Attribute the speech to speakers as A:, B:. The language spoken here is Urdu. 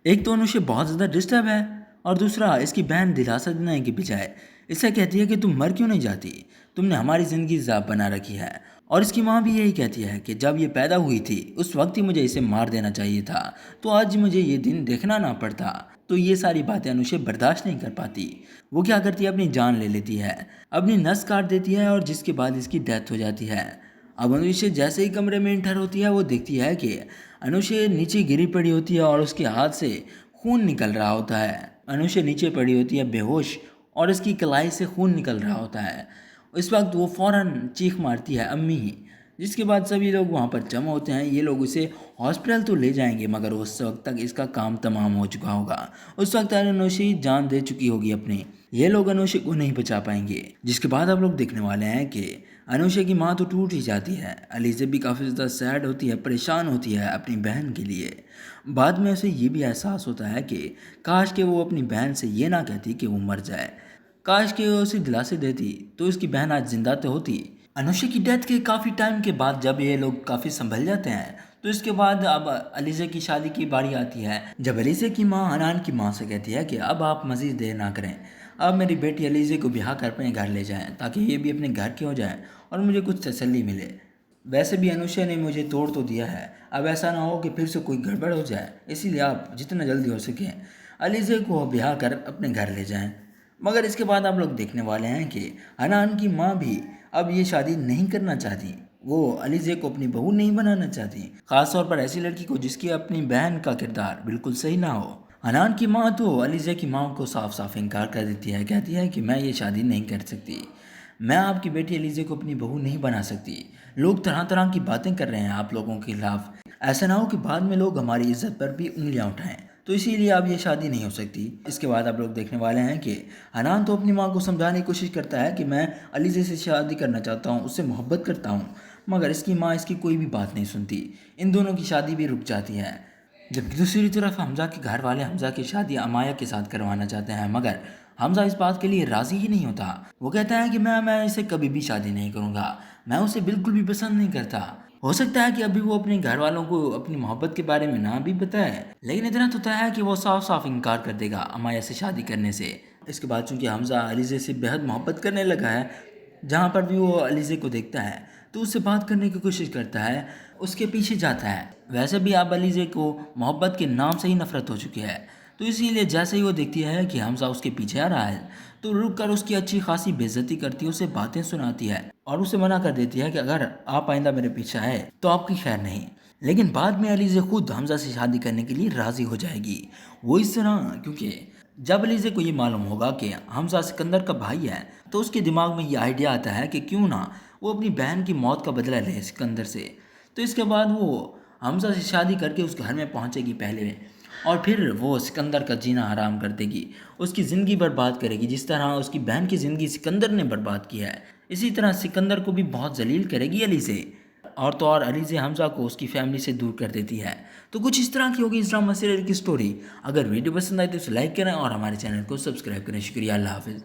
A: ایک تو انوشے بہت زیادہ ڈسٹرب ہے، اور دوسرا اس کی بہن دلاسا دینے کے بجائے اس سے کہتی ہے کہ تم مر کیوں نہیں جاتی، تم نے ہماری زندگی ضعف بنا رکھی ہے۔ اور اس کی ماں بھی یہی کہتی ہے کہ جب یہ پیدا ہوئی تھی اس وقت ہی مجھے اسے مار دینا چاہیے تھا، تو آج مجھے یہ دن دیکھنا نہ پڑتا۔ تو یہ ساری باتیں انوشے برداشت نہیں کر پاتی۔ وہ کیا کرتی ہے، اپنی جان لے لیتی ہے، اپنی نس کاٹ دیتی ہے، اور جس کے بعد اس کی ڈیتھ ہو جاتی ہے۔ اب انوشے جیسے ہی کمرے میں انٹر ہوتی ہے وہ دیکھتی ہے کہ انوشے نیچے گری پڑی ہوتی ہے اور اس کے ہاتھ سے خون نکل رہا ہوتا ہے۔ انوشے نیچے پڑی ہوتی ہے بے ہوش، اور اس کی کلائی سے خون نکل رہا ہوتا ہے۔ اس وقت وہ فوراً چیخ مارتی ہے امی، جس کے بعد سبھی لوگ وہاں پر جمع ہوتے ہیں۔ یہ لوگ اسے ہاسپٹل تو لے جائیں گے مگر اس وقت تک اس کا کام تمام ہو چکا ہوگا، اس وقت تک انوشے جان دے چکی ہوگی اپنی۔ یہ لوگ انوشے کو نہیں بچا پائیں گے، جس کے بعد آپ لوگ دیکھنے والے ہیں کہ انوشے کی ماں تو ٹوٹ ہی جاتی ہے۔ علیزہ بھی کافی زیادہ سیڈ ہوتی ہے، پریشان ہوتی ہے اپنی بہن کے لیے۔ بعد میں اسے یہ بھی احساس ہوتا ہے کہ کاش کہ وہ اپنی بہن سے یہ نہ کہتی کہ وہ مر جائے، کاش کہ وہ اسے دلاسے دیتی تو اس کی بہن آج زندہ تو ہوتی۔ انوشے کی ڈیتھ کے کافی ٹائم کے بعد جب یہ لوگ کافی سنبھل جاتے ہیں تو اس کے بعد اب علیزہ کی شادی کی باری آتی ہے، جب علیزہ کی ماں حنان کی ماں سے کہتی ہے کہ اب آپ مزید دیر نہ کریں، اب میری بیٹی علیزہ کو بیاہ کر اپنے گھر لے جائیں تاکہ یہ بھی اپنے گھر کے ہو جائیں اور مجھے کچھ تسلی ملے۔ ویسے بھی انوشا نے مجھے توڑ تو دیا ہے، اب ایسا نہ ہو کہ پھر سے کوئی گڑبڑ ہو جائے، اسی لیے آپ جتنا جلدی ہو سکے علیزہ کو بیاہ کر اپنے گھر لے جائیں۔ مگر اس کے بعد آپ لوگ دیکھنے والے ہیں کہ حنان کی ماں بھی اب یہ شادی نہیں کرنا چاہتی، وہ علیزہ کو اپنی بہو نہیں بنانا چاہتی، خاص طور پر ایسی لڑکی کو جس کی اپنی بہن کا کردار بالکل صحیح نہ ہو۔ حنان کی ماں تو علیزہ کی ماں کو صاف صاف انکار کر دیتی ہے، کہتی ہے کہ میں یہ شادی نہیں کر سکتی، میں آپ کی بیٹی علیزہ کو اپنی بہو نہیں بنا سکتی، لوگ طرح طرح کی باتیں کر رہے ہیں آپ لوگوں کے خلاف، ایسا نہ ہو کہ بعد میں لوگ ہماری عزت پر بھی انگلیاں اٹھائیں، تو اسی لیے اب یہ شادی نہیں ہو سکتی۔ اس کے بعد آپ لوگ دیکھنے والے ہیں کہ حنان تو اپنی ماں کو سمجھانے کی کوشش کرتا ہے کہ میں علیزہ سے شادی کرنا چاہتا ہوں، اس سے محبت کرتا ہوں، مگر اس کی ماں اس کی کوئی بھی بات نہیں سنتی، ان دونوں کی شادی بھی رک جاتی ہے۔ جبکہ دوسری طرف حمزہ کے گھر والے حمزہ کی شادی امایہ کے ساتھ کروانا چاہتے ہیں، مگر حمزہ اس بات کے لیے راضی ہی نہیں ہوتا۔ وہ کہتا ہے کہ میں اسے کبھی بھی شادی نہیں کروں گا، میں اسے بالکل بھی پسند نہیں کرتا۔ ہو سکتا ہے کہ ابھی وہ اپنے گھر والوں کو اپنی محبت کے بارے میں نہ بھی بتائے، لیکن اتنا تو طے ہے کہ وہ صاف صاف انکار کر دے گا امایہ سے شادی کرنے سے۔ اس کے بعد چونکہ حمزہ علیزہ سے بہت محبت کرنے لگا ہے، جہاں پر بھی وہ علیزہ کو دیکھتا ہے تو اس سے بات کرنے کی کوشش کرتا ہے، اس کے پیچھے جاتا ہے۔ ویسے بھی اب علیزہ کو محبت کے نام سے ہی نفرت ہو چکی ہے، تو اسی لیے جیسے ہی وہ دیکھتی ہے کہ حمزہ اس کے پیچھے آ رہا ہے تو رک کر اس کی اچھی خاصی بے عزتی کرتی ہے، اسے باتیں سناتی ہے اور اسے منع کر دیتی ہے کہ اگر آپ آئندہ میرے پیچھے آئے تو آپ کی خیر نہیں۔ لیکن بعد میں علیزہ خود حمزہ سے شادی کرنے کے لیے راضی ہو جائے گی۔ وہ اس طرح کیونکہ جب علیزہ کو یہ معلوم ہوگا کہ حمزہ سکندر کا بھائی ہے تو اس کے دماغ میں یہ آئیڈیا آتا ہے کہ کیوں نہ وہ اپنی بہن کی موت کا بدلہ لے سکندر سے۔ تو اس کے بعد وہ حمزہ سے شادی کر کے اس گھر میں پہنچے گی پہلے، اور پھر وہ سکندر کا جینا حرام کر دے گی، اس کی زندگی برباد کرے گی، جس طرح اس کی بہن کی زندگی سکندر نے برباد کی ہے اسی طرح سکندر کو بھی بہت ذلیل کرے گی علیزہ، اور تو اور علیزہ حمزہ کو اس کی فیملی سے دور کر دیتی ہے۔ تو کچھ اس طرح کی ہوگی اس ڈرامہ سیریل کی سٹوری۔ اگر ویڈیو پسند آئی تو اسے لائک کریں اور ہمارے چینل کو سبسکرائب کریں۔ شکریہ، اللہ حافظ۔